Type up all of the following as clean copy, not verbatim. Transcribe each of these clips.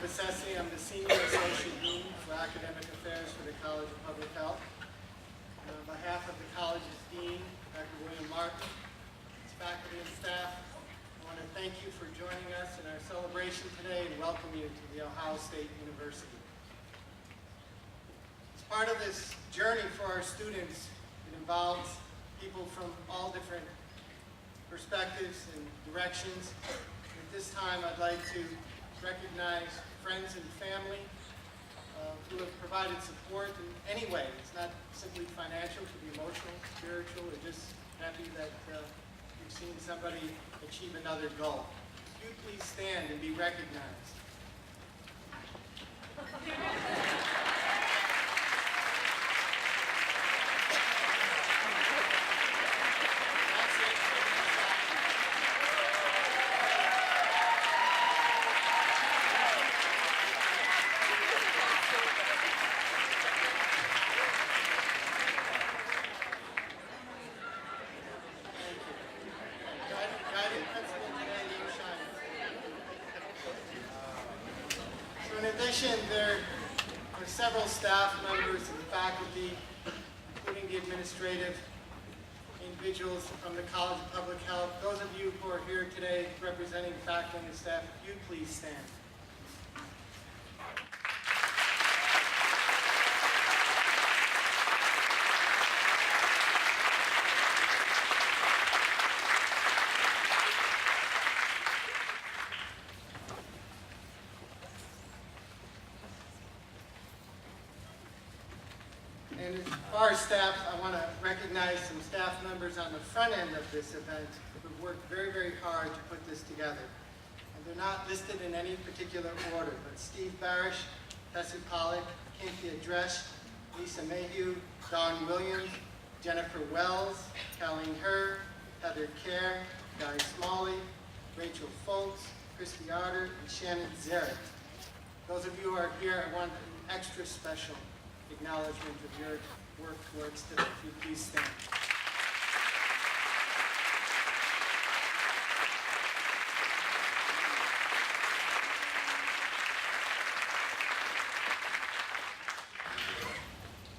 Botticelli. I'm the Senior Associate Dean for Academic Affairs for the College of Public Health. On behalf of the college's Dean, Dr. William Martin, its faculty and staff, I want to thank you for joining us in our celebration today and welcome you to the Ohio State University. As part of this journey for our students, it involves people from all different perspectives and directions. At this time, I'd like to recognize friends and family who have provided support in any way. It's not simply financial, it could be emotional, spiritual, or just happy that you've seen somebody achieve another goal. If you please stand and be recognized. In addition, there are several staff members and faculty, including the administrative individuals from the College of Public Health. Those of you who are here today representing faculty and staff, if you please stand. And as far as staff, I want to recognize some staff members on the front end of this event who've worked very, very hard to put this together. And they're not listed in any particular order, but Steve Barish, Tessie Pollock, Cynthia Dresch, Lisa Mayhew, Dawn Williams, Jennifer Wells, Colleen Herr, Heather Kerr, Guy Smalley, Rachel Foltz, Christy Arter, and Shannon Zarek. Those of you who are here, I want an extra special acknowledgement of your work towards today. If you please stand.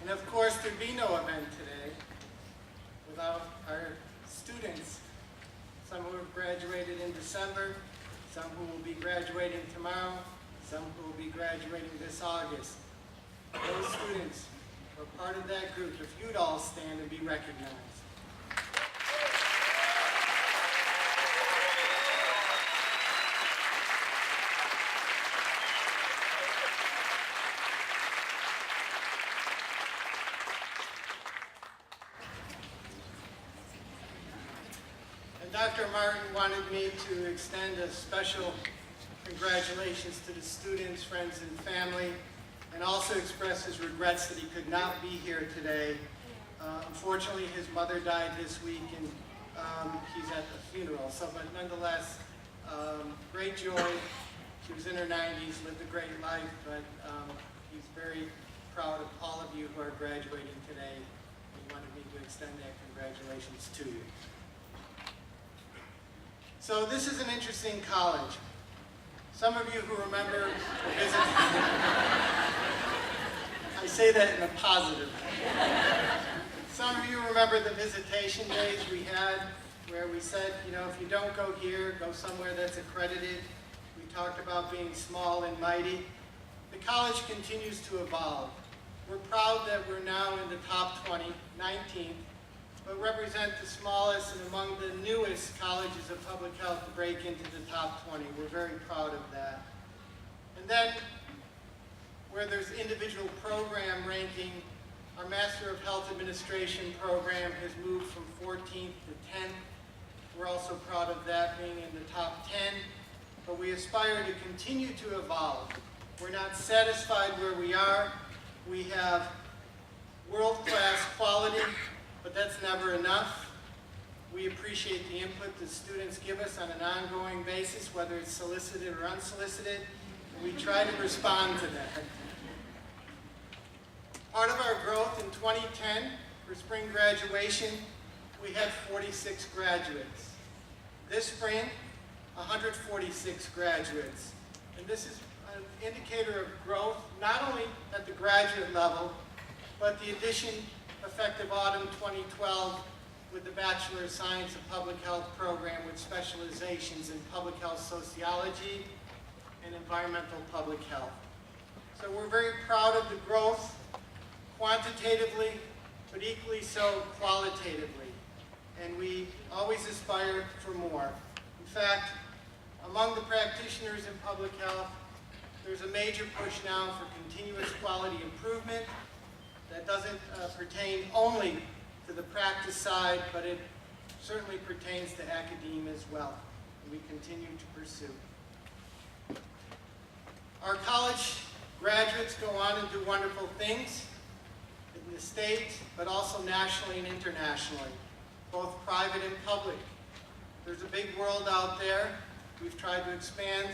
And of course, there'd be no event today without our students, some who have graduated in December, some who will be graduating tomorrow, some who will be graduating this August. Those students who are part of that group, if you'd all stand and be recognized. And Dr. Martin wanted me to extend a special congratulations to the students, friends, and family, and also express his regrets that he could not be here today. Unfortunately, his mother died this week, and he's at the funeral. So, but nonetheless, great joy. She was in her 90s, lived a great life, but he's very proud of all of you who are graduating today. He wanted me to extend that congratulations to you. So this is an interesting college. Some of you who remember visiting, I say that in a positive way. Some of you remember the visitation days we had where we said, you know, if you don't go here, go somewhere that's accredited. We talked about being small and mighty. The college continues to evolve. We're proud that we're now in the top 20, 19th, but represent the smallest and among the newest colleges of public health to break into the top 20. We're very proud of that. And then, where there's individual program ranking, our Master of Health Administration program has moved from 14th to 10th. We're also proud of that being in the top 10, but we aspire to continue to evolve. We're not satisfied where we are. We have world-class quality, but that's never enough. We appreciate the input that students give us on an ongoing basis, whether it's solicited or unsolicited, and we try to respond to that. Part of our growth in 2010, for spring graduation, we had 46 graduates. This spring, 146 graduates. And this is an indicator of growth, not only at the graduate level, but the addition effective autumn 2012 with the Bachelor of Science in Public Health program with specializations in public health sociology and environmental public health. So we're very proud of the growth quantitatively, but equally so qualitatively. And we always aspire for more. In fact, among the practitioners in public health, there's a major push now for continuous quality improvement that doesn't pertain only to the practice side, but it certainly pertains to academia as well, and we continue to pursue. Our college graduates go on and do wonderful things in the state, but also nationally and internationally, both private and public. There's a big world out there. We've tried to expand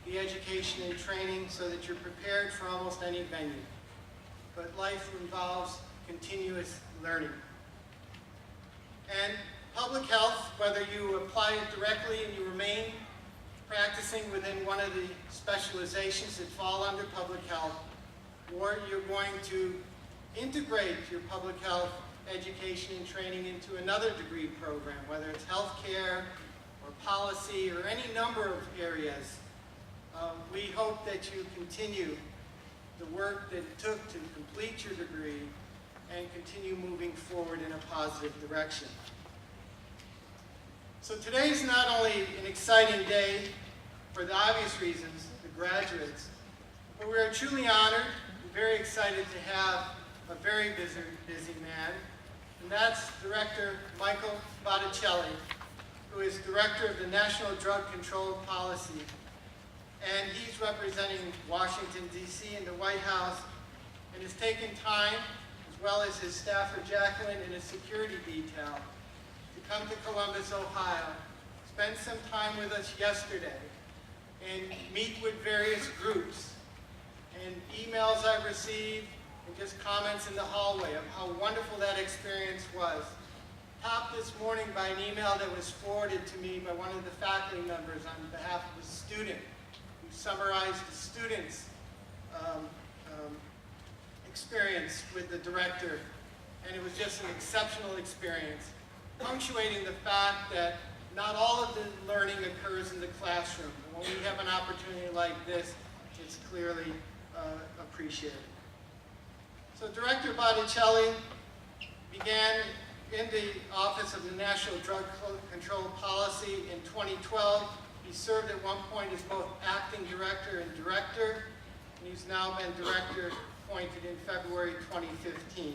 the education and training so that you're prepared for almost any venue. But life involves continuous learning. And public health, whether you apply it directly and you remain practicing within one of the specializations that fall under public health, or you're going to integrate your public health education and training into another degree program, whether it's healthcare or policy or any number of areas, we hope that you continue the work that it took to complete your degree and continue moving forward in a positive direction. So today's not only an exciting day for the obvious reasons, the graduates, but we are truly honored and very excited to have a very busy man, and that's Director Michael Botticelli, who is Director of the National Drug Control Policy. And he's representing Washington, D.C. in the White House, and has taken time, as well as his staffer Jacqueline and his security detail, to come to Columbus, Ohio, spend some time with us yesterday, and meet with various groups, and emails I've received, and just comments in the hallway of how wonderful that experience was. Topped this morning by an email that was forwarded to me by one of the faculty members on behalf of a student, who summarized the student's experience with the director, and it was just an exceptional experience, punctuating the fact that not all of the learning occurs in the classroom. And when we have an opportunity like this, it's clearly appreciated. So Director Botticelli began in the Office of the National Drug Control Policy in 2012. He served at one point as both acting director and director, and he's now been director appointed in February 2015.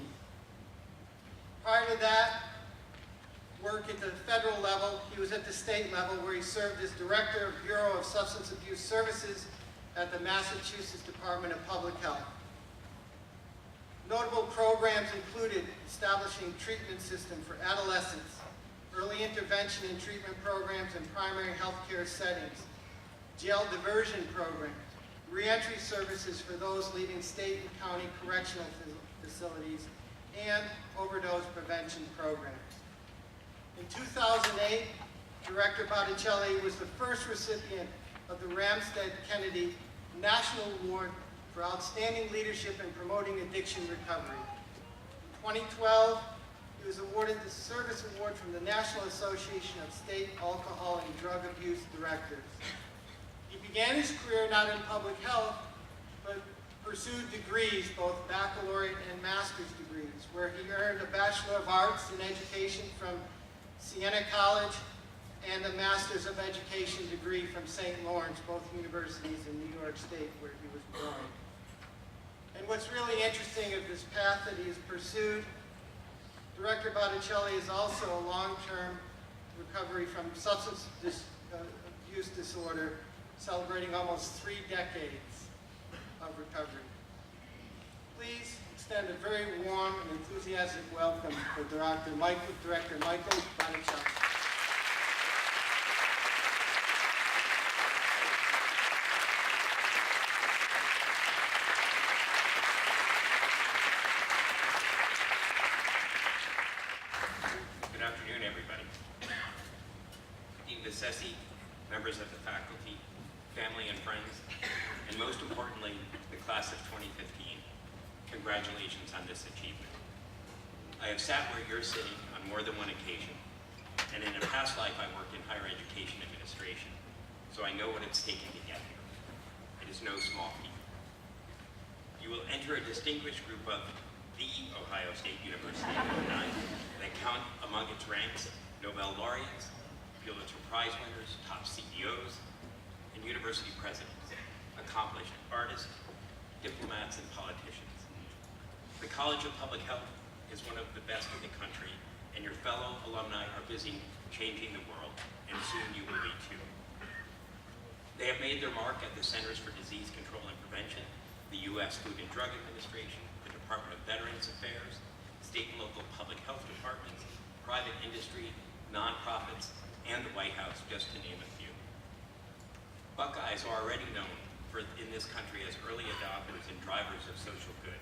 Prior to that, work at the federal level, he was at the state level where he served as Director of Bureau of Substance Abuse Services at the Massachusetts Department of Public Health. Notable programs included establishing treatment system for adolescents, early intervention and treatment programs in primary healthcare settings, jail diversion programs, reentry services for those leaving state and county correctional facilities, and overdose prevention programs. In 2008, Director Botticelli was the first recipient of the Ramstead Kennedy National Award for Outstanding Leadership in Promoting Addiction Recovery. In 2012, he was awarded the Service Award from the National Association of State Alcohol and Drug Abuse Directors. He began his career not in public health, but pursued degrees, both baccalaureate and master's degrees, where he earned a Bachelor of Arts in Education from Siena College and a Master's of Education degree from St. Lawrence, both universities in New York State, where he was born. And what's really interesting of this path that he has pursued, Director Botticelli is also a long-term recovery from substance abuse disorder, celebrating almost 3 decades of recovery. Please extend a very warm and enthusiastic welcome for Director Michael Botticelli. Good afternoon, everybody. Dean Botticelli, members of the faculty, family and friends, and most importantly, the class of 2015, congratulations on this achievement. I have sat where you're sitting on more than one occasion, and in a past life I worked in higher education administration, so I know what it's taken to get here. It is no small feat. You will enter a distinguished group of the Ohio State University alumni that count among its ranks Nobel laureates, Pulitzer Prize winners, top CEOs, and university presidents, accomplished artists, diplomats, and politicians. The College of Public Health is one of the best in the country, and your fellow alumni are busy changing the world, and soon you will be too. They have made their mark at the Centers for Disease Control and Prevention, the U.S. Food and Drug Administration, the Department of Veterans Affairs, state and local public health departments, private industry, nonprofits, and the White House, just to name a few. Buckeyes are already known in this country as early adopters and drivers of social good.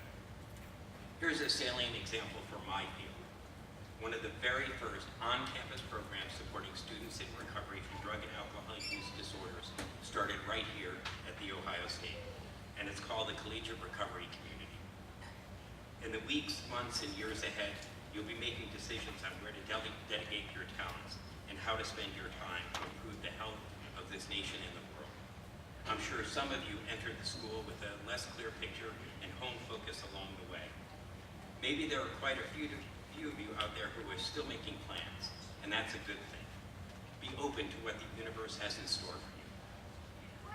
Here's a salient example for my field. One of the very first on-campus programs supporting students in recovery from drug and alcohol use disorders started right here at The Ohio State, and it's called the Collegiate Recovery Community. In the weeks, months, and years ahead, you'll be making decisions on where to dedicate your talents and how to spend your time to improve the health of this nation and the world. I'm sure some of you entered the school with a less clear picture and home focus along the way. Maybe there are quite a few of you out there who are still making plans, and that's a good thing. Be open to what the universe has in store for you.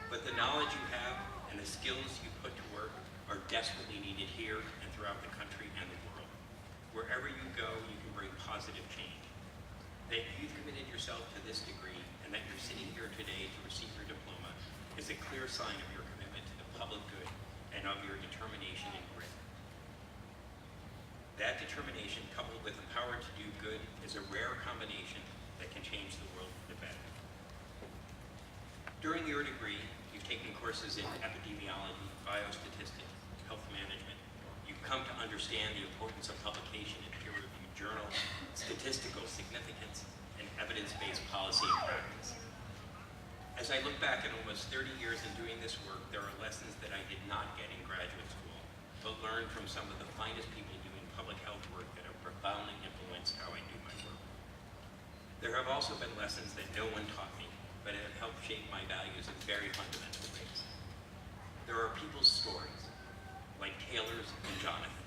But the knowledge you have and the skills you put to work are desperately needed here and throughout the country and the world. Wherever you go, you can bring positive change. That you've committed yourself to this degree and that you're sitting here today to receive your diploma is a clear sign of your commitment to the public good and of your determination and grit. That determination, coupled with the power to do good, is a rare combination that can change the world for the better. During your degree, you've taken courses in epidemiology, biostatistics, health management. You've come to understand the importance of publication in peer-reviewed journals, statistical significance, and evidence-based policy and practice. As I look back at almost 30 years in doing this work, there are lessons that I did not get in graduate school, but learned from some of the finest people doing public health work that have profoundly influenced how I do my work. There have also been lessons that no one taught me, but have helped shape my values in very fundamental ways. There are people's stories, like Taylor's and Jonathan.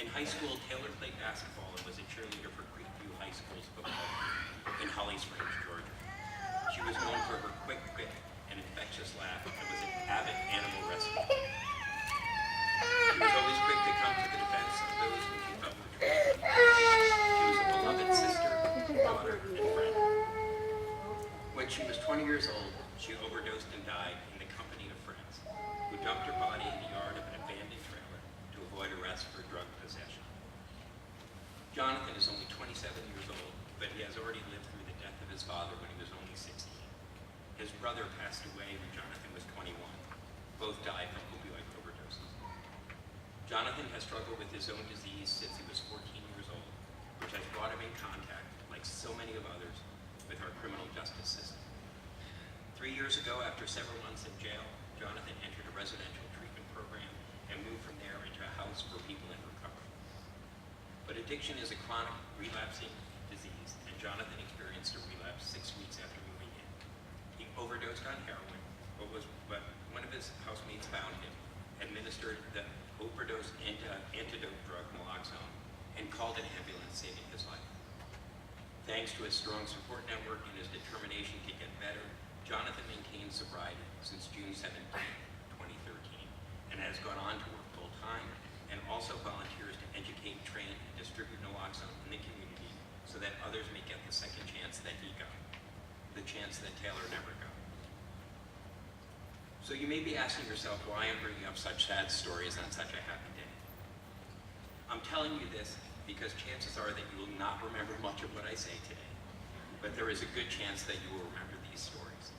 In high school, Taylor played basketball and was a cheerleader for Creekview High School's football team in Holly Springs, Georgia. She was known for her quick wit and infectious laugh and was an avid animal rescuer. She was always quick to come to the defense of those who she felt were treated. She was a beloved sister, daughter, and friend. When she was 20 years old, she overdosed and died in the company of friends, who dumped her body in the yard of an abandoned trailer to avoid arrest for drug possession. Jonathan is only 27 years old, but he has already lived through the death of his father when he was only 16. His brother passed away when Jonathan was 21. Both died from opioid overdoses. Jonathan has struggled with his own disease since he was 14 years old, which has brought him in contact, like so many of others, with our criminal justice system. 3 years ago, after several months in jail, Jonathan entered a residential treatment program and moved from there into a house for people in recovery. But addiction is a chronic, relapsing disease, and Jonathan experienced a relapse 6 weeks after moving in. He overdosed on heroin, but one of his housemates found him, administered the overdose antidote drug naloxone, and called an ambulance, saving his life. Thanks to his strong support network and his determination to get better, Jonathan maintained sobriety since June 17, 2013, and has gone on to work full-time and also volunteers to educate, train, and distribute naloxone in the community so that others may get the second chance that he got, the chance that Taylor never got. So you may be asking yourself why I'm bringing up such sad stories on such a happy day. I'm telling you this because chances are that you will not remember much of what I say today, but there is a good chance that you will remember these stories.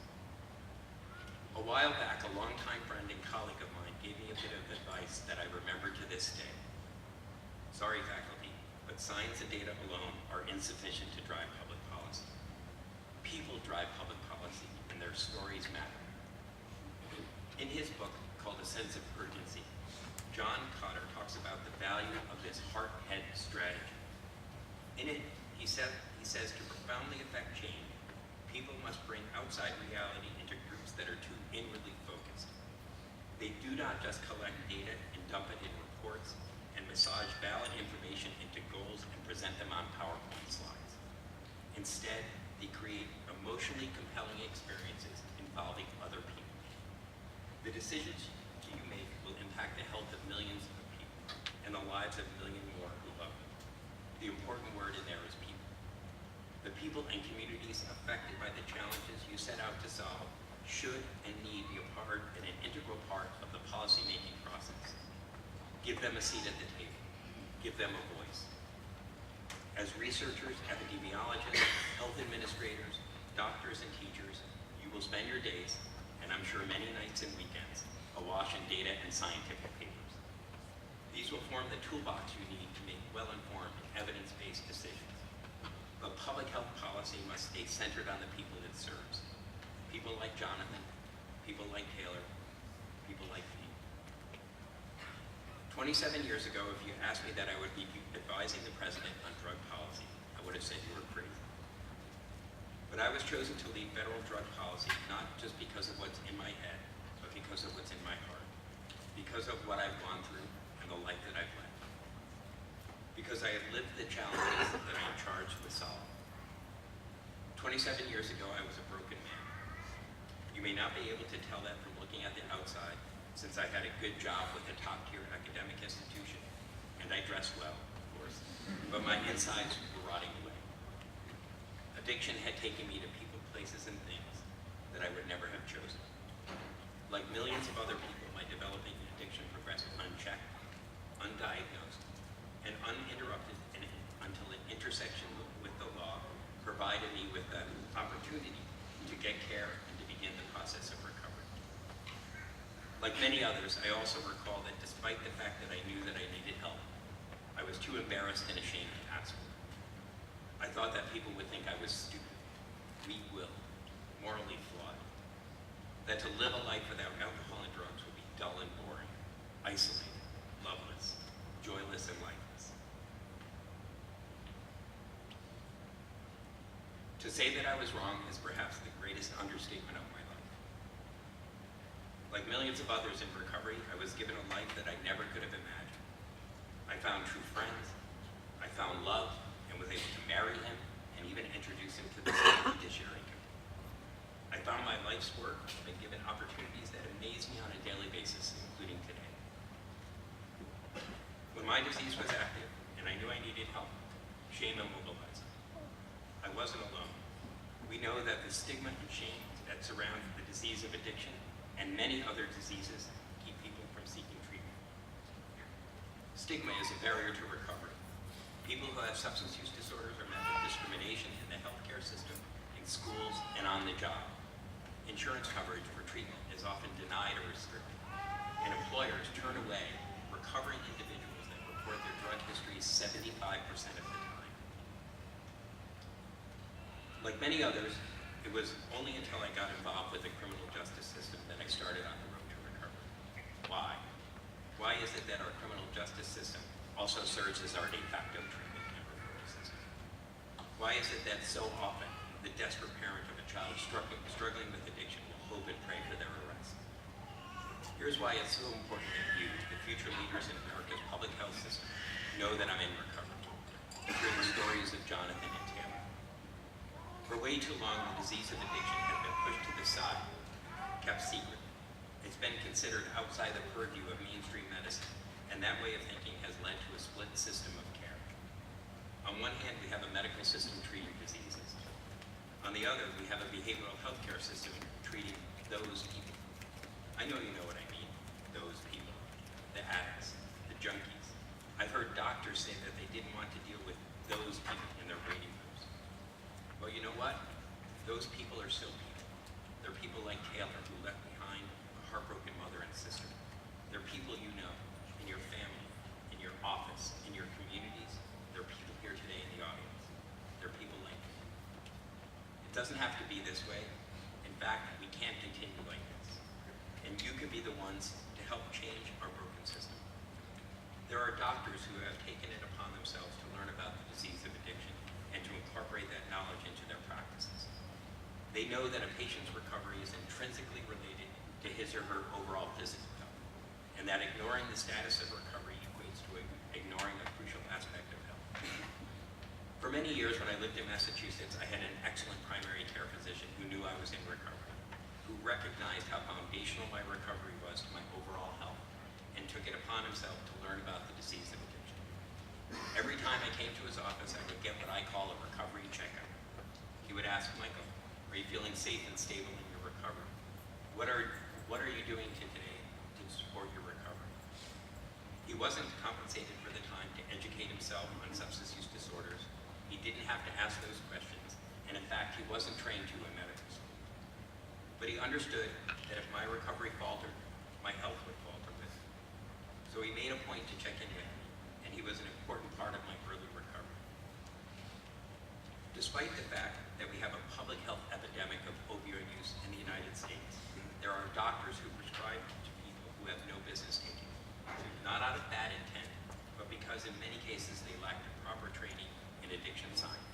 A while back, a longtime friend and colleague of mine gave me a bit of advice that I remember to this day. Sorry, faculty, but science and data alone are insufficient to drive public policy. People drive public policy, and their stories matter. In his book, called A Sense of Urgency, John Cotter talks about the value of this heart-head strategy. In it, he says to profoundly affect change, people must bring outside reality into groups that are too inwardly focused. They do not just collect data and dump it in reports and massage valid information into goals and present them on PowerPoint slides. Instead, they create emotionally compelling experiences involving other people. The decisions you make will impact the health of millions of people and the lives of a million more who love them. The important word in there is people. The people and communities affected by the challenges you set out to solve should and need be a part and an integral part of the policymaking process. Give them a seat at the table. Give them a voice. As researchers, epidemiologists, health administrators, doctors, and teachers, you will spend your days, and I'm sure many nights and weekends, awash in data and scientific papers. These will form the toolbox you need to make well-informed, evidence-based decisions. But public health policy must stay centered on the people it serves. People like Jonathan, people like Taylor, people like me. 27 years ago, if you asked me that I would be advising the president on drug policy, I would have said you were crazy. But I was chosen to lead federal drug policy not just because of what's in my head, but because of what's in my heart. Because of what I've gone through and the life that I've led. Because I have lived the challenges that I am charged with solving. 27 years ago, I was a broken man. You may not be able to tell that from looking at the outside, since I had a good job with a top-tier academic institution, and I dressed well, of course, but my insides were rotting away. Addiction had taken me to people, places, and things that I would never have chosen. Like millions of other people, my developing addiction progressed unchecked, undiagnosed, and uninterrupted until an intersection with the law provided me with the opportunity to get care and to begin the process of recovery. Like many others, I also recall that despite the fact that I knew that I needed help, I was too embarrassed and ashamed to ask for it. I thought that people would think I was stupid, weak-willed, morally flawed, that to live a life without alcohol and drugs would be dull and boring, isolated, loveless, joyless, and lifeless. To say that I was wrong is perhaps the greatest understatement of my life. Like millions of others in recovery, I was given a life that I never could have imagined. I found true friends, I found love, and was able to marry him and even introduce him to the judiciary. I found my life's work and been given opportunities that amaze me on a daily basis, including today. When my disease was active and I knew I needed help, shame immobilized me. I wasn't alone. We know that the stigma and shame that surround the disease of addiction and many other diseases keep people from seeking treatment. Stigma is a barrier to recovery. People who have substance use disorders are met with discrimination in the healthcare system, in schools, and on the job. Insurance coverage for treatment is often denied or restricted, and employers turn away recovering individuals that report their drug histories 75% of the time. Like many others, it was only until I got involved with the criminal justice system that I started on the road to recovery. Why? Why is it that our criminal justice system also serves as our de facto treatment and referral system? Why is it that so often the desperate parent of a child struggling with addiction will hope and pray for their arrest? Here's why it's so important that you, the future leaders in America's public health system, know that I'm in recovery. Hearing the stories of Jonathan and Taylor. For way too long, the disease of addiction has been pushed to the side, kept secret. It's been considered outside the purview of mainstream medicine, and that way of thinking has led to a split system of care. On one hand, we have a medical system treating diseases. On the other, we have a behavioral health care system treating those people. I know you know what I mean, those people, the addicts, the junkies. I've heard doctors say that they didn't want to deal with those people in their waiting rooms. Well, you know what? Those people are still people. They're people like Taylor, who left behind a heartbroken mother and sister. They're people you know, in your family, in your office, in your communities. They're people here today in the audience. They're people like you. It doesn't have to be this way. In fact, we can't continue like this. In when you could be the ones to help change our broken system. There are doctors who have taken it upon themselves to learn about the disease of addiction and to incorporate that knowledge into their practices. They know that a patient's recovery is intrinsically related to his or her overall physical health, and that ignoring the status of recovery equates to ignoring a crucial aspect of health. For many years when I lived in Massachusetts, I had an excellent primary care physician who knew I was in recovery, who recognized how foundational my recovery was to my overall health, and took it upon himself to learn about the disease of addiction. Every time I came to his office, I would get what I call a recovery checkup. He would ask, Michael, are you feeling safe and stable in your recovery? What are you doing today to support your recovery? He wasn't compensated for the time to educate himself on substance use disorders. He didn't have to ask those questions, and in fact, he wasn't trained to in medical school. But he understood that if my recovery faltered, my health would falter with it. So he made a point to check in with me, and he was an important part of my early recovery. Despite the fact that we have a public health epidemic of opioid use in the United States, there are doctors who prescribe to people who have no business taking it, not out of bad intent, but because in many cases they lack the proper training in addiction science.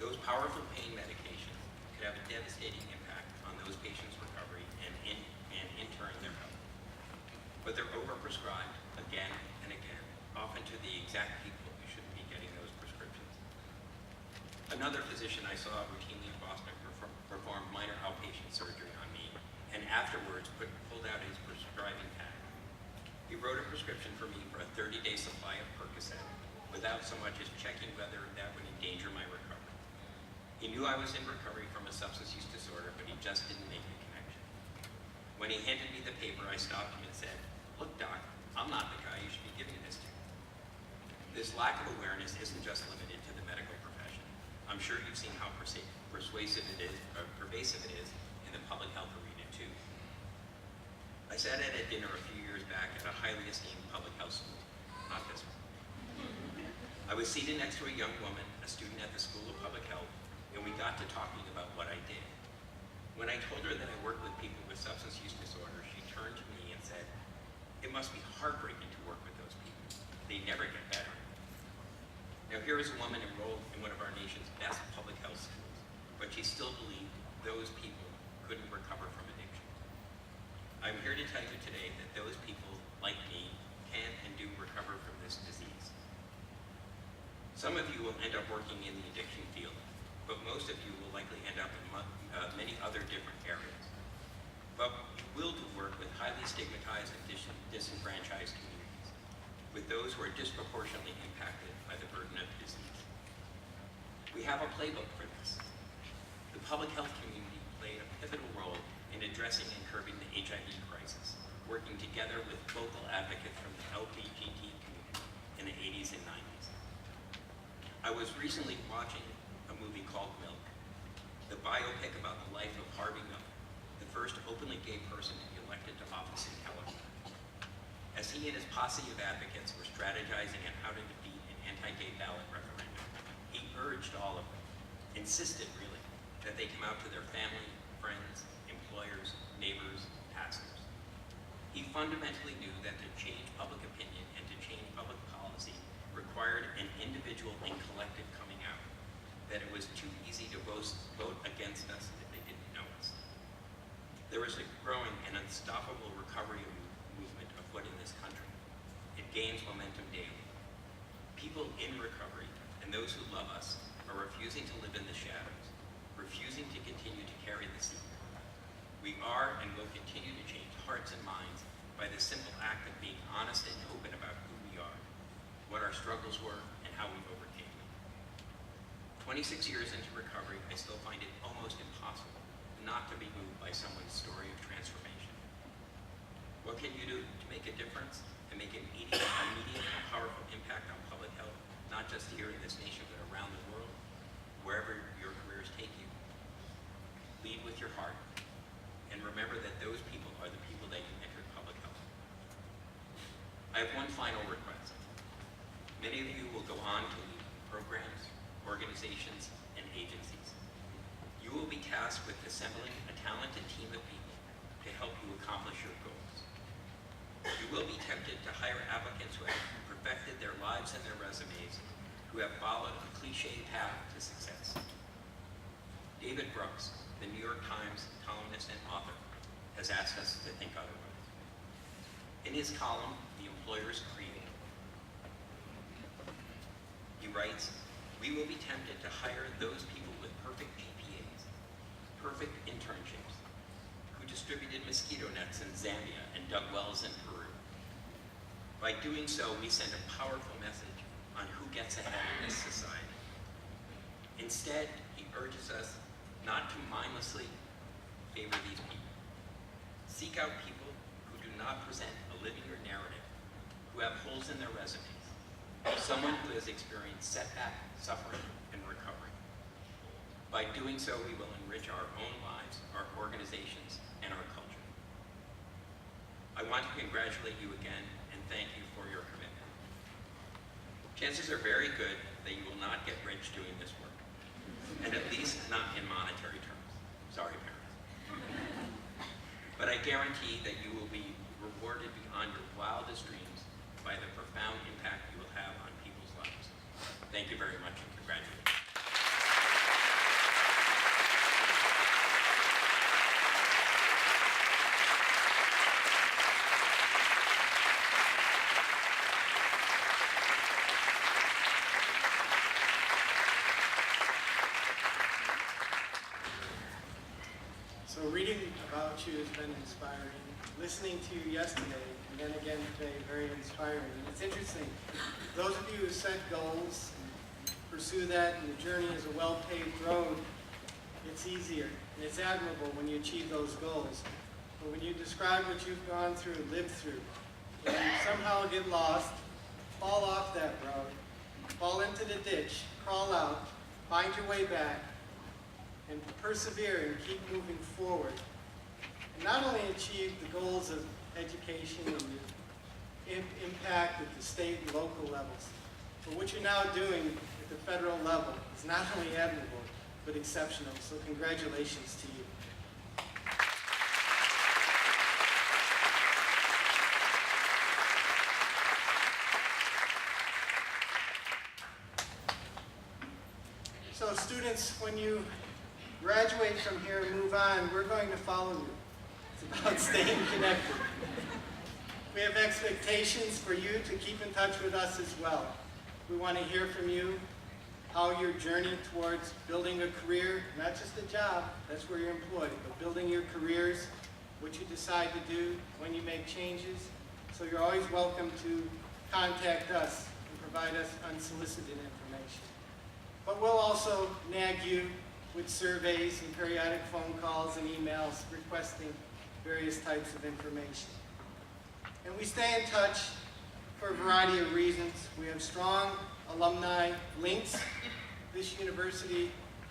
Those powerful pain medications could have a devastating impact on those patients' recovery and in turn their health. But they're overprescribed again and again, often to the exact people who shouldn't be getting those prescriptions. Another physician I saw routinely in Boston performed minor outpatient surgery on me, and afterwards pulled out his prescribing pad. He wrote a prescription for me for a 30-day supply of Percocet, without so much as checking whether that would endanger my recovery. He knew I was in recovery from a substance use disorder, but he just didn't make the connection. When he handed me the paper, I stopped him and said, look, Doc, I'm not the guy you should be giving this to. This lack of awareness isn't just limited to the medical profession. I'm sure you've seen how pervasive it is in the public health arena too. I sat at a dinner a few years back at a highly esteemed public health school, not this one. I was seated next to a young woman, a student at the School of Public Health, and we got to talking about what I did. When I told her that I worked with people with substance use disorder, she turned to me and said, it must be heartbreaking to work with those people. They never get better. Now here is a woman enrolled in one of our nation's best public health schools, but she still believed those people couldn't recover from addiction. I'm here to tell you today that those people, like me, can and do recover from this disease. Some of you will end up working in the addiction field, but most of you will likely end up in many other different areas. But you will do work with highly stigmatized and disenfranchised communities, with those who are disproportionately impacted by the burden of disease. We have a playbook for this. The public health community played a pivotal role in addressing and curbing the HIV crisis, working together with local advocates from the LGBT community in the 80s and 90s. I was recently watching a movie called Milk, the biopic about the life of Harvey Milk, the first openly gay person to be elected to office in California. As he and his posse of advocates were strategizing on how to defeat an anti-gay ballot referendum, he urged all of them, insisted really, that they come out to their family, friends, employers, neighbors, pastors. He fundamentally knew that to change public opinion and to change public policy required an individual and collective coming out, that it was too easy to vote against us if they didn't know us. There is a growing and unstoppable recovery movement afoot in this country. It gains momentum daily. People in recovery and those who love us are refusing to live in the shadows, refusing to continue to carry the secret. We are and will continue to change hearts and minds by the simple act of being honest and open about who we are, what our struggles were, and how we overcame them. 26 years into recovery, I still find it almost impossible not to be moved by someone's story of transformation. What can you do to make a difference and make an immediate and powerful impact on public health, not just here in this nation, but around the world, wherever your careers take you? Lead with your heart, and remember that those people are the people that you entered public health. I have one final request. Many of you will go on to lead programs, organizations, and agencies. You will be tasked with assembling a talented team of people to to help you accomplish your goals. You will be tempted to hire applicants who have perfected their lives and their resumes, who have followed a cliche path to success. David Brooks, the New York Times columnist and author, has asked us to think otherwise. In his column, The Employer's Creed, he writes, "We will be tempted to hire those people with perfect GPAs, perfect internships, who distributed mosquito nets in Zambia and dug wells in Peru. By doing so, we send a powerful message on who gets ahead in this society. Instead, he urges us not to mindlessly favor these people. Seek out people who do not present a linear narrative, who have holes in their resumes, someone who has experienced setback, suffering, and recovery. By doing so, we will enrich our own lives, our organizations, and our culture. I want to congratulate you again and thank you for your commitment. Chances are very good that you will not get rich doing this work, and at least not in monetary terms. Sorry, parents. But I guarantee that you will be rewarded beyond your wildest dreams by the profound impact you will have on people's lives. Thank you very much and congratulations." So reading about you has been inspiring. Listening to you yesterday and then again today, very inspiring. And it's interesting, those of you who set goals and pursue that, and the journey is a well-paved road, it's easier and it's admirable when you achieve those goals. But when you describe what you've gone through, lived through, when you somehow get lost, fall off that road, fall into the ditch, crawl out, find your way back, and persevere and keep moving forward. And not only achieve the goals of education and the impact at the state and local levels, but what you're now doing at the federal level is not only admirable, but exceptional. So congratulations to you. So students, when you graduate from here and move on, we're going to follow you. It's about staying connected. We have expectations for you to keep in touch with us as well. We want to hear from you how your journey towards building a career, not just a job, that's where you're employed, but building your careers, what you decide to do, when you make changes. So you're always welcome to contact us and provide us unsolicited information. But we'll also nag you with surveys and periodic phone calls and emails requesting various types of information. And we stay in touch for a variety of reasons. We have strong alumni links. This university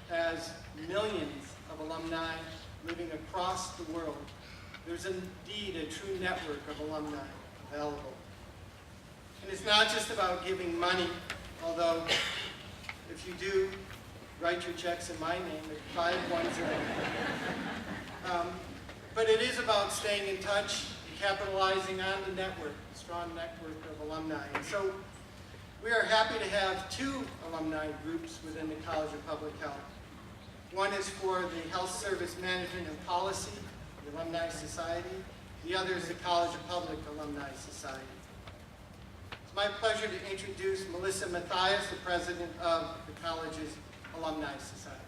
has millions of alumni living across the world. There's indeed a true network of alumni available. And it's not just about giving money, although if you do, write your checks in my name at 510. But it is about staying in touch, capitalizing on the network, the strong network of alumni. And so we are happy to have two alumni groups within the College of Public Health. One is for the Health Service Management and Policy, the Alumni Society. The other is the College of Public Alumni Society. It's my pleasure to introduce Melissa Mathias, the president of the college's Alumni Society.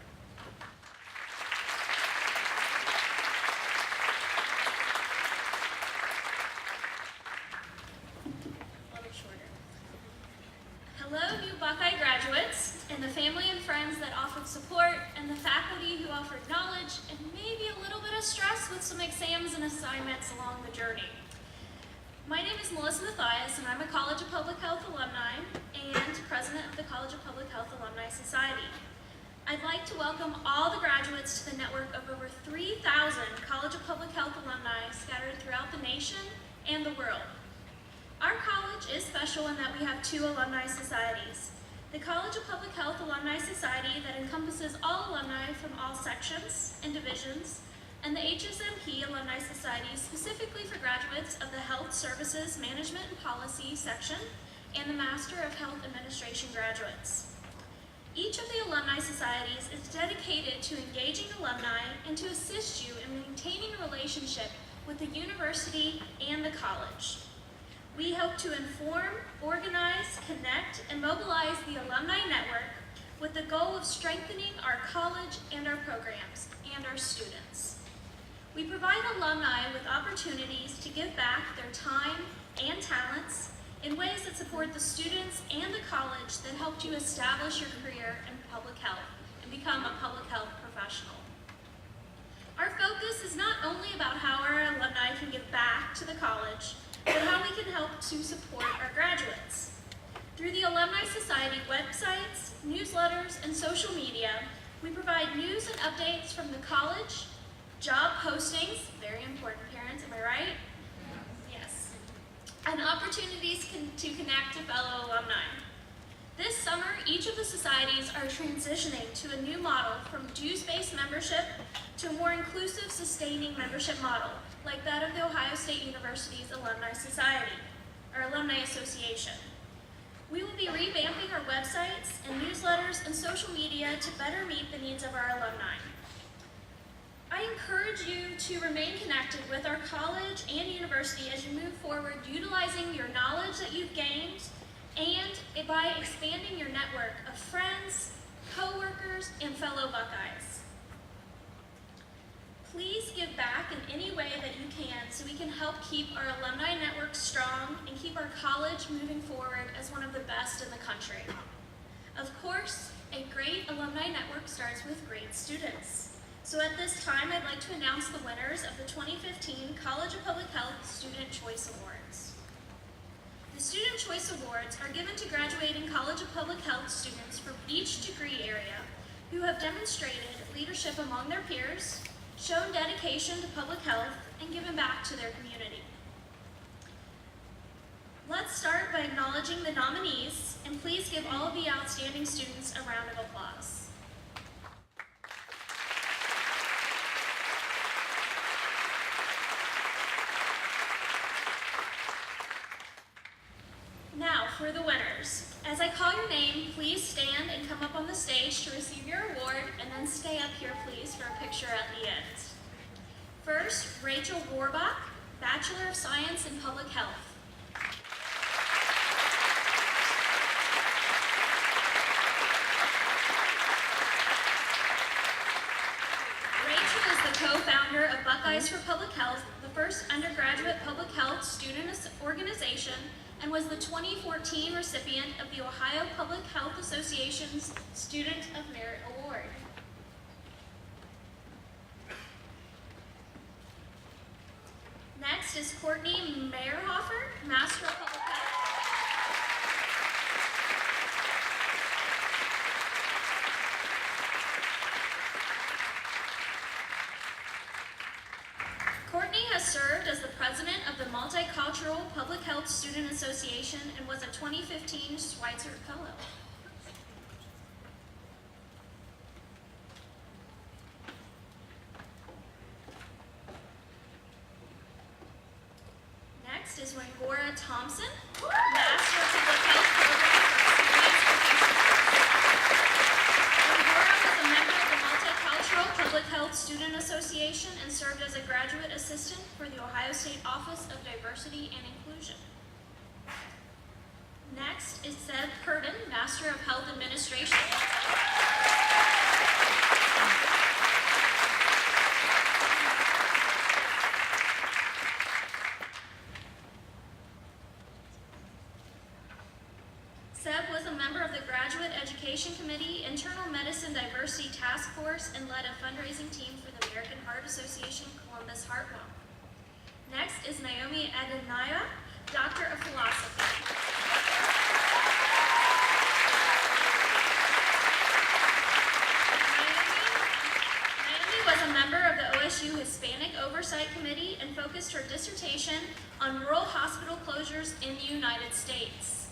Hello, new Buckeye graduates, and the family and friends that offered support, and the faculty who offered knowledge, and maybe a little bit of stress with some exams and assignments along the journey. My name is Melissa Mathias, and I'm a College of Public Health alumni and president of the College of Public Health Alumni Society. I'd like to welcome all the graduates to the network of over 3,000 College of Public Health alumni scattered throughout the nation and the world. Our college is special in that we have two alumni societies. The College of Public Health Alumni Society that encompasses all alumni from all sections and divisions and the HSMP Alumni Society specifically for graduates of the Health Services Management and Policy section and the Master of Health Administration graduates. Each of the alumni societies is dedicated to engaging alumni and to assist you in maintaining a relationship with the university and the college. We hope to inform, organize, connect, and mobilize the alumni network with the goal of strengthening our college and our programs and our students. We provide alumni with opportunities to give back their time and talents in ways that support the students and the college that helped you establish your career in public health and become a public health professional. Our focus is not only about how our alumni can give back to the college, but how we can help to support our graduates. Through the Alumni Society websites, newsletters, and social media, we provide news and updates from the college, job postings, very important parents, am I right? Yes. And opportunities to connect to fellow alumni. This summer, each of the societies are transitioning to a new model from dues-based membership to a more inclusive, sustaining membership model, like that of the Ohio State University's Alumni Society, or Alumni Association. We will be revamping our websites and newsletters and social media to better meet the needs of our alumni. I encourage you to remain connected with our college and university as you move forward, utilizing your knowledge that you've gained and by expanding your network of friends, co-workers, and fellow Buckeyes. Please give back in any way that you can so we can help keep our alumni network strong and keep our college moving forward as one of the best in the country. Of course, a great alumni network starts with great students. So at this time, I'd like to announce the winners of the 2015 College of Public Health Student Choice Awards. The Student Choice Awards are given to graduating College of Public Health students from each degree area who have demonstrated leadership among their peers, shown dedication to public health, and given back to their community. Let's start by acknowledging the nominees, and please give all of the outstanding students a round of applause. Now, for the winners. As I call your name, please stand and come up on the stage to receive your award, and then stay up here, please, for a picture at the end. First, Rachel Warbach, Bachelor of Science in Public Health. Rachel is the co-founder of Buckeyes for Public Health, the first undergraduate public health student organization, and was the 2014 recipient of the Ohio Public Health Association's Student of Merit Award. Next is Courtney Meyerhofer, Master of Public Health. Courtney has served as the president of the Multicultural Public Health Student Association and was a 2015 Schweitzer Fellow. Next is Wangora Thompson, Master of Public Health Program for Experienced Professionals. Wangora was a member of the Multicultural Public Health Student Association and served as a graduate assistant for the Ohio State Office of Diversity and Inclusion. Next is Seb Curtin, Master of Health Administration. Seb was a member of the Graduate Education Committee, Internal Medicine Diversity Task Force, and led a fundraising team for the American Heart Association Columbus Heartwell. Next is Naomi Adenaya, Doctor of Philosophy. Naomi was a member of the OSU Hispanic Oversight Committee and focused her dissertation on rural hospital closures in the United States.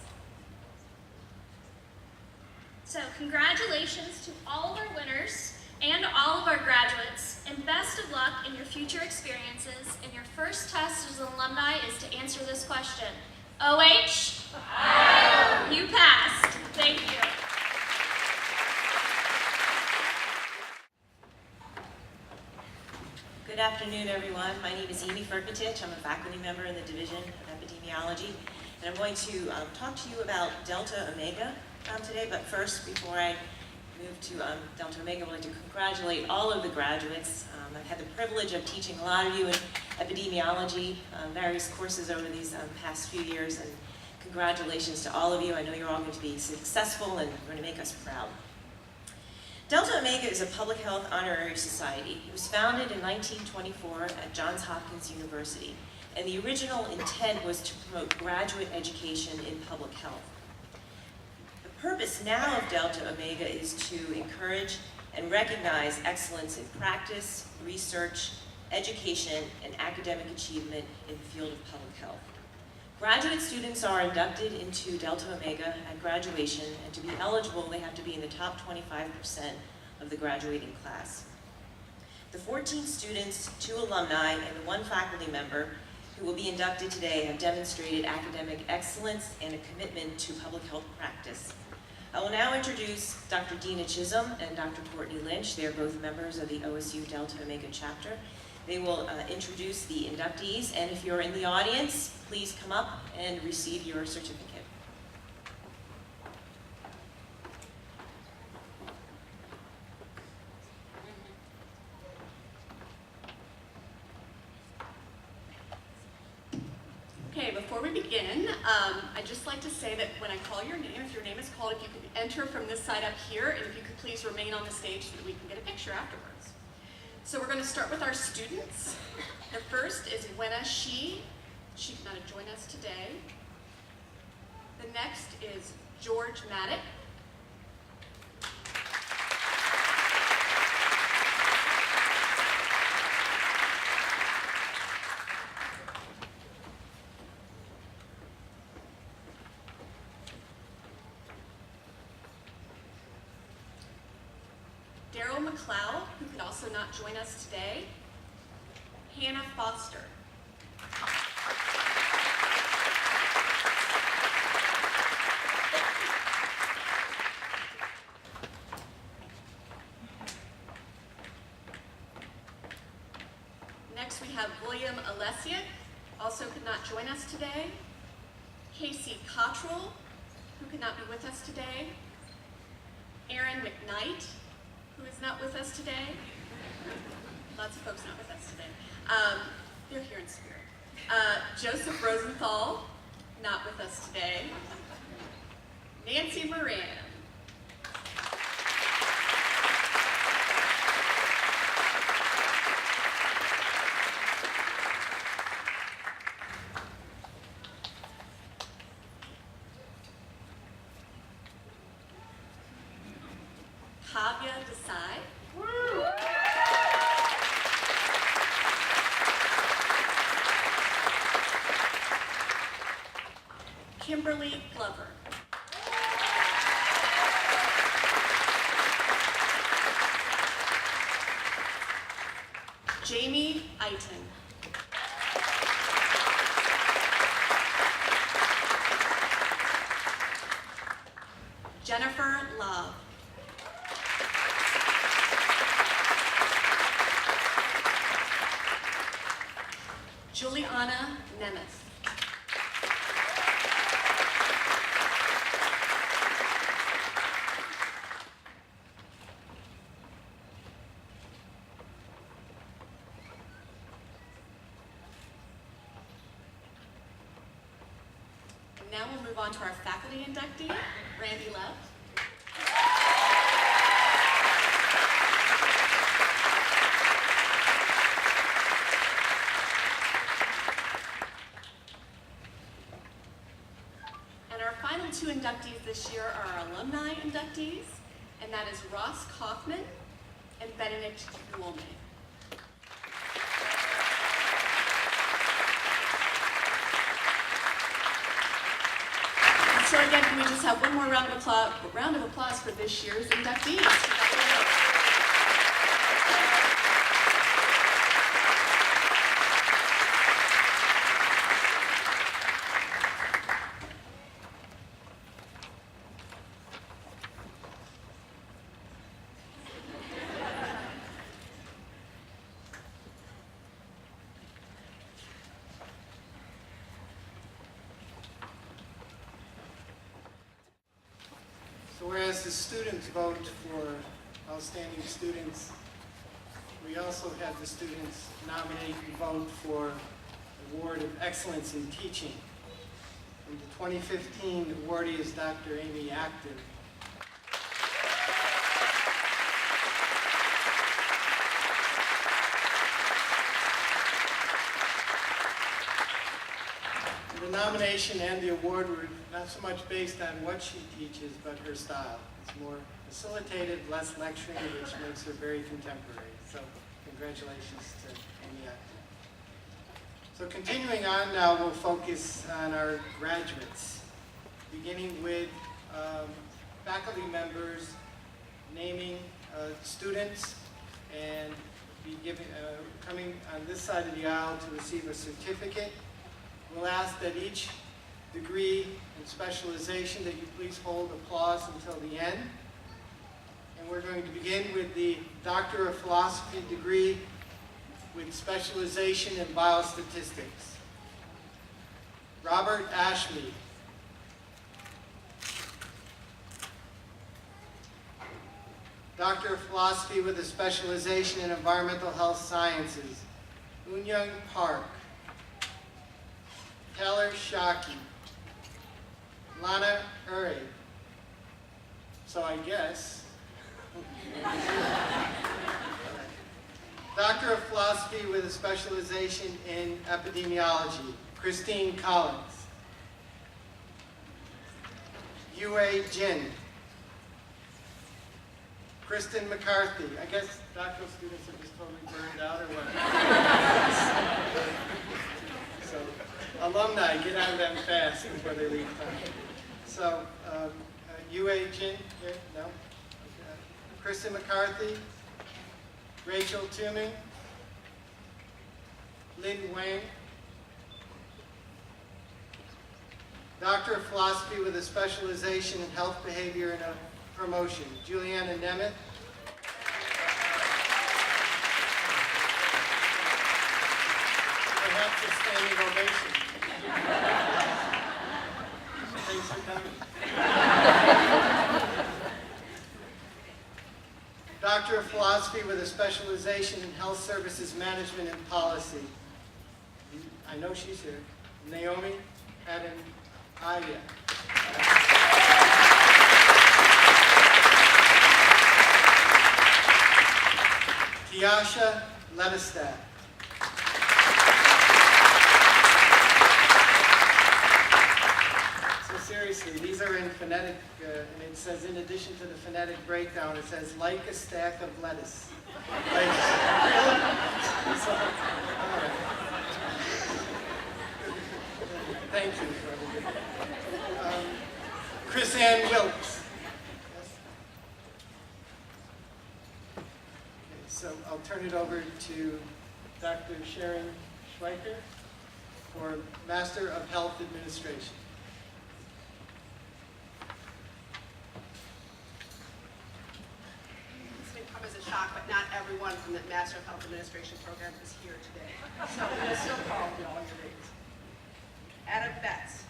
So congratulations to all of our winners, and all of our graduates, and best of luck in your future experiences. And your first test as an alumni is to answer this question. OH? Aye. You passed. Thank you. Good afternoon, everyone. My name is Amy Furkatich. I'm a faculty member in the Division of Epidemiology, and I'm going to talk to you about Delta Omega today. But first, before I move to Delta Omega, I'd like to congratulate all of the graduates. I've had the privilege of teaching a lot of you in epidemiology, various courses over these past few years, and congratulations to all of you. I know you're all going to be successful and you're going to make us proud. Delta Omega is a public health honorary society. It was founded in 1924 at Johns Hopkins University, and the original intent was to promote graduate education in public health. The purpose now of Delta Omega is to encourage and recognize excellence in practice, research, education, and academic achievement in the field of public health. Graduate students are inducted into Delta Omega at graduation, and to be eligible, they have to be in the top 25% of the graduating class. The 14 students, 2 alumni, and 1 faculty member who will be inducted today have demonstrated academic excellence and a commitment to public health practice. I will now introduce Dr. Dina Chisholm and Dr. Courtney Lynch. They are both members of the OSU Delta Omega chapter. They will introduce the inductees, and if you're in the audience, please come up and receive your certificate. Okay, before we begin, I'd just like to say that when I call your name, if your name is called, if you could enter from this side up here, and if you could please remain on the stage so that we can get a picture afterwards. So we're going to start with our students. The first is Wenna Shi. She cannot join us today. The next is George Maddock. Daryl McLeod, who could also not join us today. Hannah Foster. Next we have William Alessiak, also could not join us today. Casey Cottrell, who could not be with us today. Aaron McKnight, who is not with us today. Lots of folks not with us today. They're here in spirit. Joseph Rosenthal, not with us today. Nancy Moran. Kavya Desai. Kimberly Glover. Jamie Eiton. Jennifer Love. Juliana Nemeth. And now we'll move on to our faculty inductee, Randy Love. Final 2 inductees this year are our alumni inductees, and that is Ross Kaufman and Benedict Guolme. So again, can we just have one more round of applause for this year's inductees? So whereas the students vote for outstanding students, we also have the students nominate and vote for Award of Excellence in Teaching. And the 2015 awardee is Dr. Amy Acton. The nomination and the award were not so much based on what she teaches, but her style. It's more facilitated, less lecturing, which makes her very contemporary. So congratulations to Amy Acton. So continuing on now, we'll focus on our graduates, beginning with faculty members naming students and coming on this side of the aisle to receive a certificate. We'll ask that each degree and specialization that you please hold applause until the end. And we're going to begin with the Doctor of Philosophy degree with specialization in biostatistics. Robert Ashmead. Doctor of Philosophy with a specialization in environmental health sciences. Unyoung Park. Taylor Shockey, Lana Uri. So I guess. Doctor of Philosophy with a specialization in epidemiology, Christine Collins. Yue Jin. Kristen McCarthy. I guess doctoral students are just totally burned out or what? So, alumni, get out of them fast before they leave town. So, Yue Jin, here? No? Okay. Kristen McCarthy, Rachel Tooming, Lin Wang, Doctor of Philosophy with a specialization in health behavior and promotion, Juliana Nemeth, perhaps a standing ovation. Thanks for coming. Doctor of Philosophy with a specialization in health services management and policy. I know she's here. Naomi Haddon Aya. Tiasha Ledestad. So seriously, these are in phonetic, and it says in addition to the phonetic breakdown, it says like a stack of lettuce. Like, really? So, all right. Thank you for everything. Chris Ann Wilkes. So I'll turn it over to Dr. Sharon Schweiker for Master of Health Administration. This may come as a shock, but not everyone from the Master of Health Administration program is here today. So we'll still call you all your names. Adam Betts.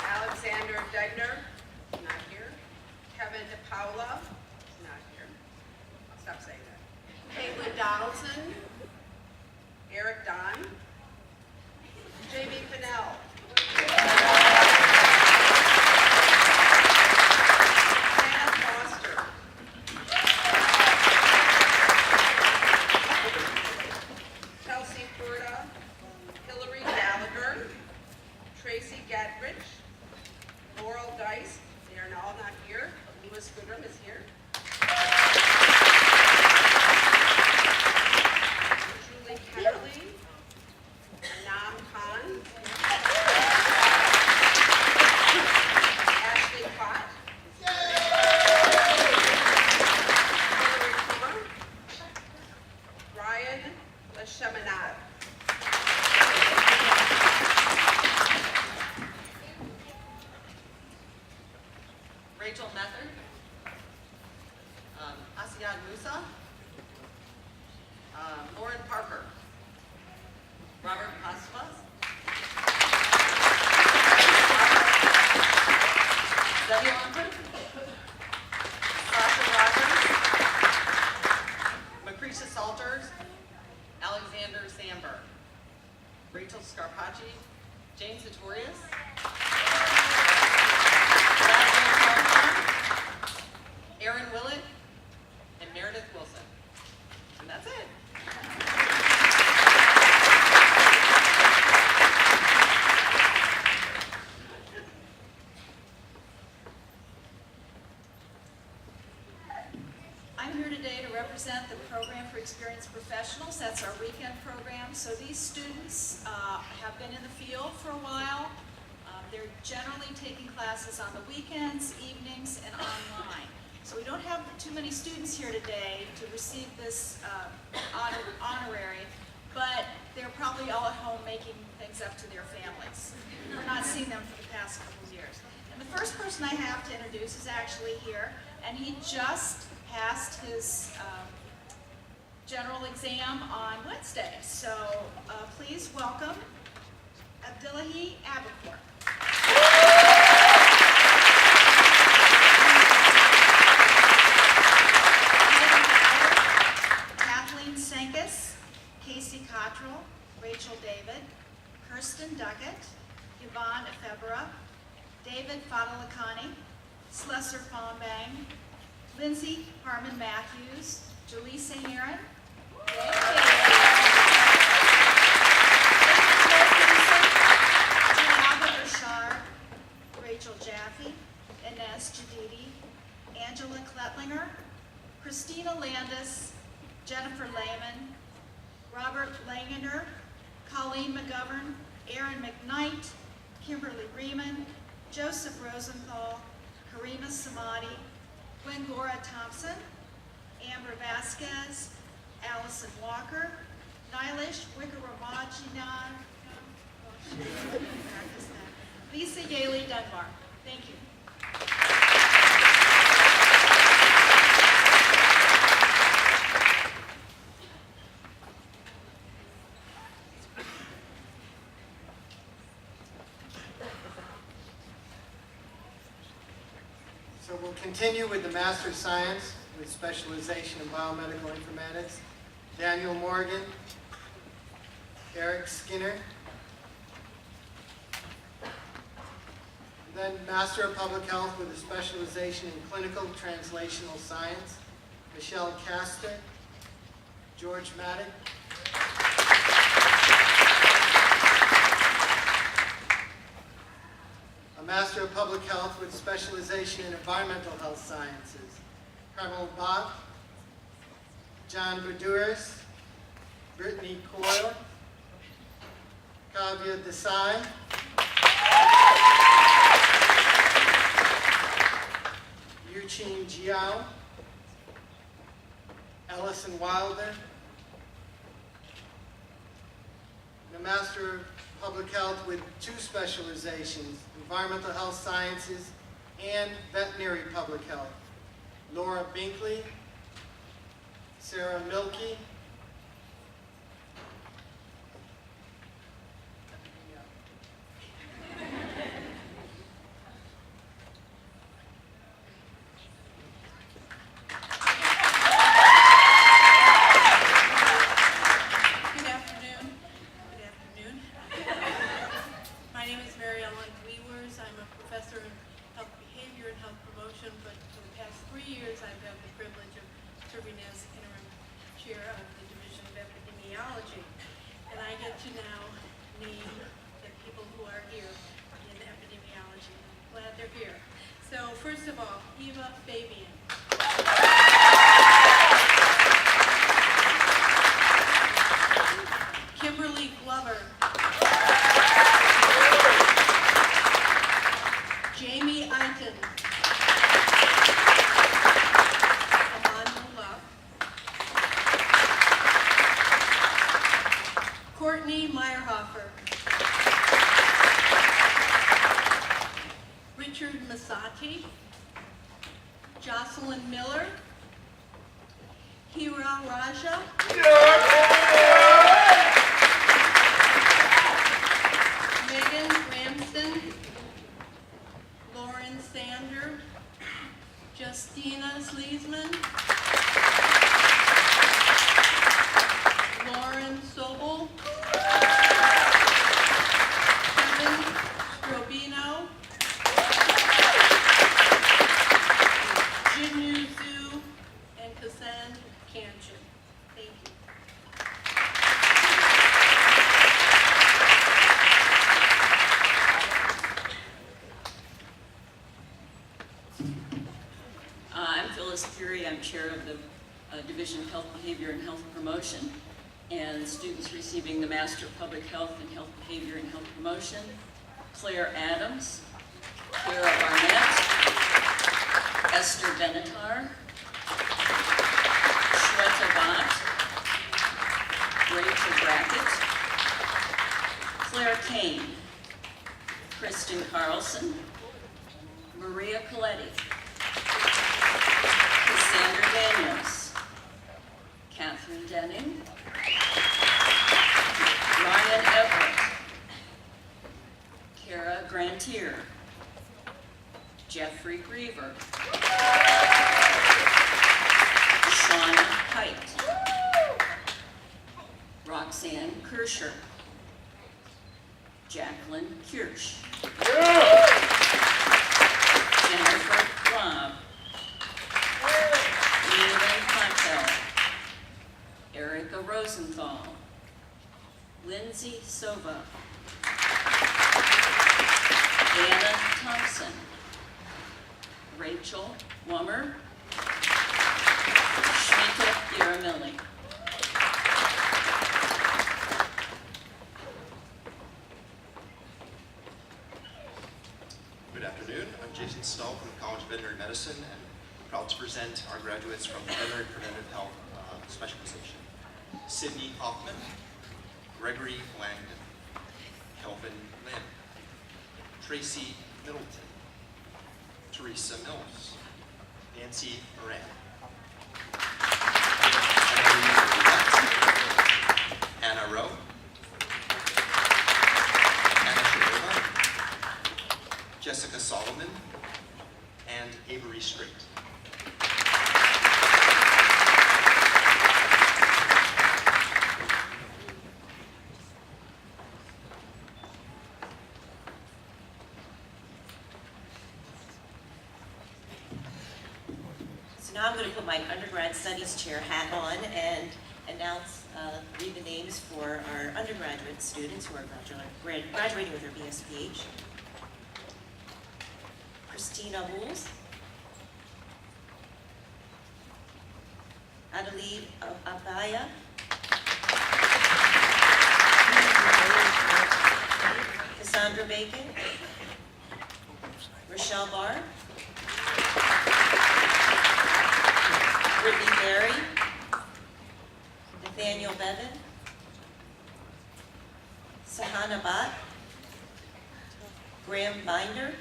Alexander Degner. Not here. Kevin DePaula, not here. I'll stop saying that. Caitlin Donaldson, Eric Don, Jamie Fennell, Hannah Foster, Chelsea Furta, Hillary Gallagher, Tracy Gatrich, Laurel Geist. They are all not here, but Lewis Goodrum is here. Julie Kennerly, Anam Khan, Ashley Pott, Hillary Kummer, Ryan Leshemanad. Rachel Method, Asiad Musa, Lauren Parker, Robert Paspas, represent the Program for Experienced Professionals. That's our weekend program. So these students have been in the field for a while. They're generally taking classes on the weekends, evenings, and online. So we don't have too many students here today to receive this honorary, but they're probably all at home making things up to their families. We're not seeing them for the past couple of years. And the first person I have to introduce is actually here, and he just passed his general exam on Wednesday. So please welcome Abdullahi Abacourt. Kathleen Senkus, Casey Cottrell, Rachel David, Kirsten Duckett, Yvonne Efebra, David Fadalakani, Slesser Fonbang, Lindsay Harmon Matthews, Jaleesa Heron, Albert Rashard, Rachel Jaffe, Inez Jadidi, Angela Kletlinger, Christina Landis, Jennifer Lehman, Robert Langener, Colleen McGovern, Aaron McKnight, Kimberly Riemann, Joseph Rosenthal, Karima Samadi, Gwengora Thompson, Amber Vasquez, Allison Walker, Nilesh Wickramadjian, Lisa Yaley Dunbar. Thank you. So we'll continue with the Master of Science with specialization in biomedical informatics. Daniel Morgan, Eric Skinner. Then Master of Public Health with a specialization in clinical translational science. Michelle Castor, George Maddock. A Master of Public Health with specialization in environmental health sciences. Carmel Bach, John Berduris, Brittany Coyle, Kavya Desai, Yuqing Jiao, Ellison Wilder, and a Master of Public Health with 2 specializations, Environmental Health Sciences and Veterinary Public Health. Laura Binkley, Sarah Milkey, Jocelyn Miller, Hira Raja, Megan Ramsden, Lauren Sander, Justina Sleesman, Lauren Sobel, Kevin Strobino, Jinyu Zhu, and Kassan Kanchan. Thank you. I'm Phyllis Curie. I'm chair of the Division of Health Behavior and Health Promotion, and students receiving the Master of Public Health and Health Behavior and Health Promotion, Claire Adams, Kara Barnett, Esther Benatar, Shweta Bhatt, Rachel Brackett, Claire Kane, Kristen Carlson, Maria Coletti, Cassandra Daniels, Catherine Denning, Ryan Everett, Kara Grantier, Jeffrey Griever, Shauna Hite, Roxanne Kirscher, Jacqueline Kirsch, Jennifer Robb, Leland Cockbell, Erica Rosenthal, Lindsay Sova, Anna Thompson, Rachel Wummer, Shmita Yaramilli. Good afternoon. I'm Jason Stahl from the College of Veterinary Medicine, and I'm proud to present our graduates from the Veterinary Preventive Health Specialization. Sydney Hoffman, Gregory Langdon, Kelvin Lynn, Tracy Middleton, Teresa Mills, Nancy Moran, Anna Rowe, Anna Shadova, Jessica Solomon, and Avery Strait. So now I'm going to put my undergrad studies chair hat on and read the names for our undergraduate students who are graduating with their BSPH. Christina Bools, Adelaide Abaya, Cassandra Bacon, Rochelle Barr, Brittany Berry, Nathaniel Bevan, Sahana Bhatt, Graham Binder,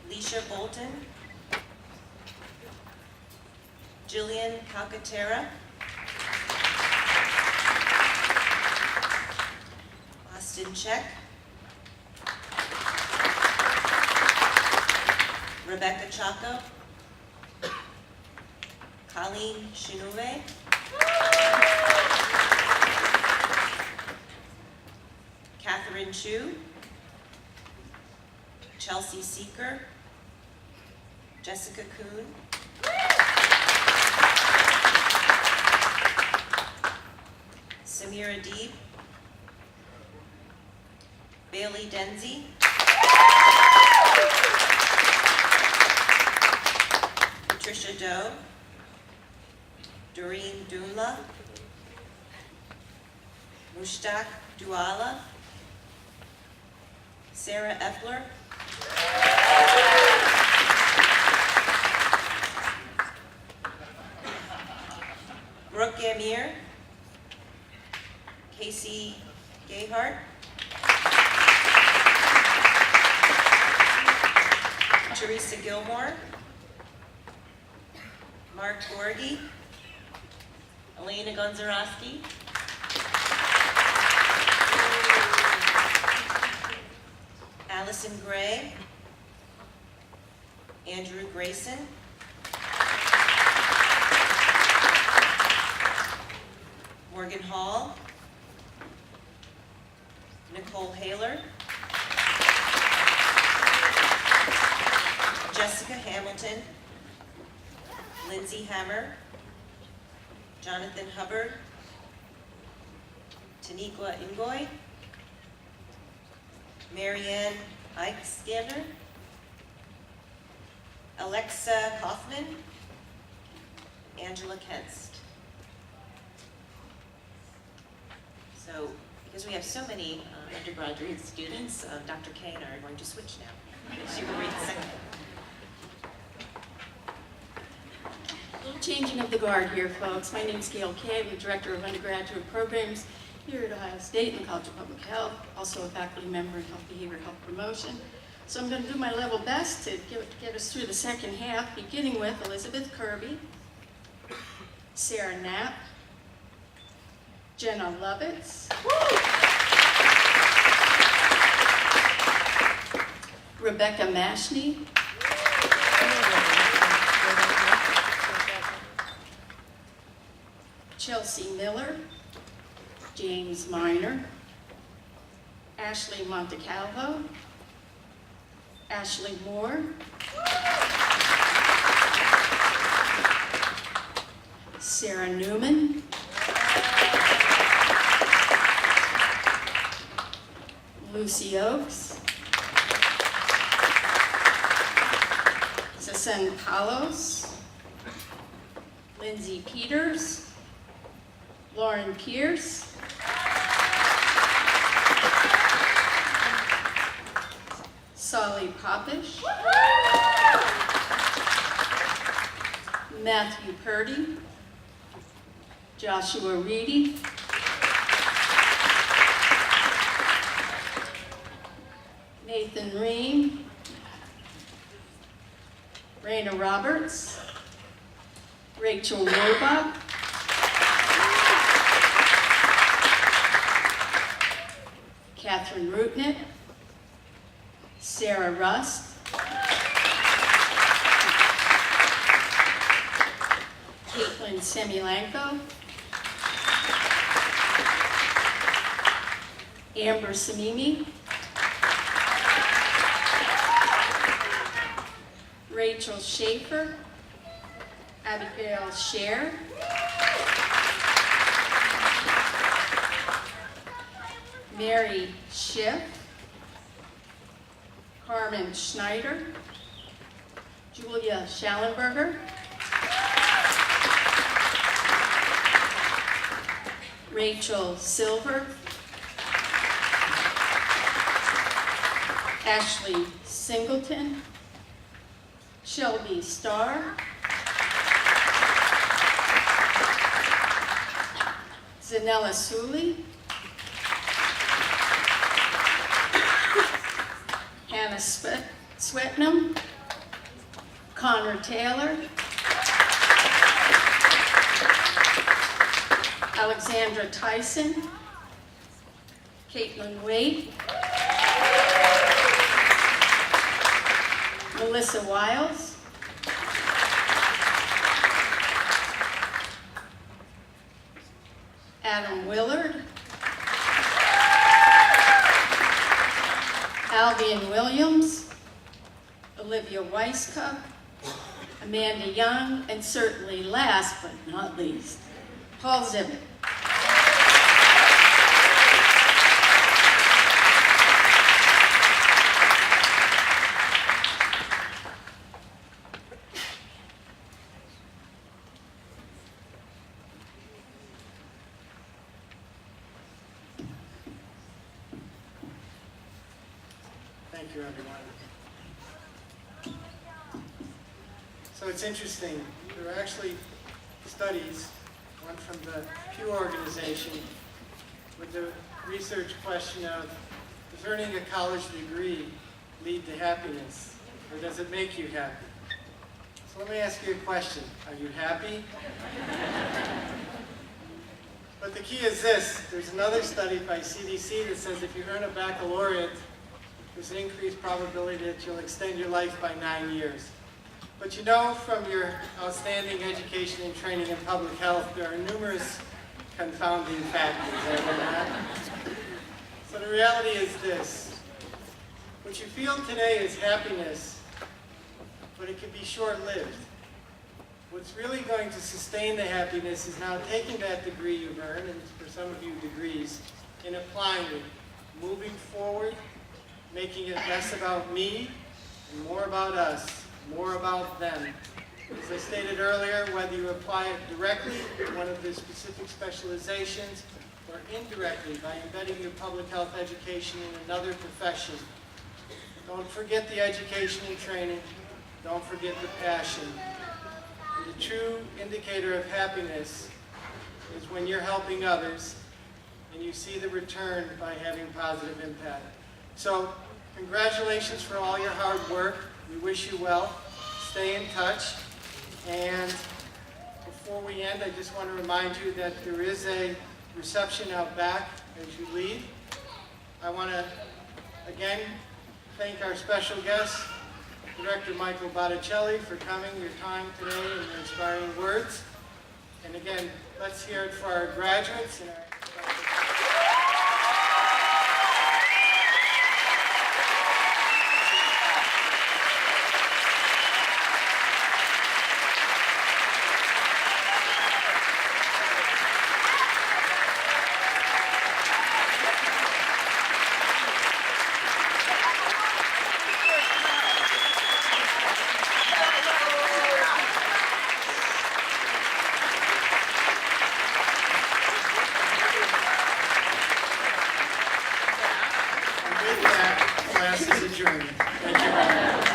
Leisha Bolton, Jillian Calcaterra, Austin Check, Rebecca Chaco, Colleen Shinouve, Catherine Chu, Chelsea Seeker, Jessica Kuhn, Samira Deeb, Bailey Denzi, Patricia Doe, Doreen Dula, Mushtaq Duala, Sarah Epler, Brooke Amir, Casey Gayhart, Teresa Gilmore, Mark Gorgie, Elena Gonzarowski, Allison Gray, Andrew Grayson, Morgan Hall, Nicole Haler, Jessica Hamilton, Lindsay Hammer, Jonathan Hubbard, Taniqua Ingoy, Marianne Eichscanner, Alexa Kaufman, Angela Kenst. So, because we have so many undergraduate students, Dr. Kay and I are going to switch now. She will read the second. A little changing of the guard here, folks. My name is Gail Kay. I'm the Director of Undergraduate Programs here at Ohio State in the College of Public Health, also a faculty member in Health Behavior Health Promotion. So I'm going to do my level best to get us through the second half, beginning with Elizabeth Kirby, Sarah Knapp, Jenna Lovitz, Rebecca Mashney, Chelsea Miller, James Miner, Ashley Montecalvo, Ashley Moore, Sarah Newman, Lucy Oakes, Sasen Palos, Lindsay Peters, Lauren Pierce, Solly Popish, Matthew Purdy, Joshua Reedy, Nathan Ream, Raina Roberts, Rachel Roebuck, Catherine Rootnick, Sarah Rust, Caitlin Semilanko, Amber Samimi, Rachel Schaefer, Abigail Scher, Mary Schiff, Carmen Schneider, Julia Schallenberger, Rachel Silver, Ashley Singleton, Shelby Starr, Zanella Suley, Hannah Swetnam, Connor Taylor, Alexandra Tyson, Caitlin Wade, Melissa Wiles, Adam Willard, Albion Williams, Olivia Weisskopf, Amanda Young, and certainly last but not least, Paul Zivit. Thank you, everyone. So it's interesting. There are actually studies, one from the Pew Organization, with the research question of, does earning a college degree lead to happiness, or does it make you happy? So let me ask you a question. Are you happy? But the key is this. There's another study by CDC that says if you earn a baccalaureate, there's an increased probability that you'll extend your life by 9 years. But you know from your outstanding education and training in public health, there are numerous confounding factors, are there not? So the reality is this. What you feel today is happiness, but it can be short-lived. What's really going to sustain the happiness is now taking that degree you've earned, and for some of you degrees, and applying it, moving forward, making it less about me and more about us, more about them. As I stated earlier, whether you apply it directly to one of the specific specializations or indirectly by embedding your public health education in another profession, don't forget the education and training. Don't forget the passion. And the true indicator of happiness is when you're helping others and you see the return by having positive impact. So, congratulations for all your hard work. We wish you well. Stay in touch. And before we end, I just want to remind you that there is a reception out back as you leave. I want to, again, thank our special guest, Director Michael Botticelli, for coming, your time today, and your inspiring words. And again, let's hear it for our graduates and our with that, class is adjourned. Thank you very much.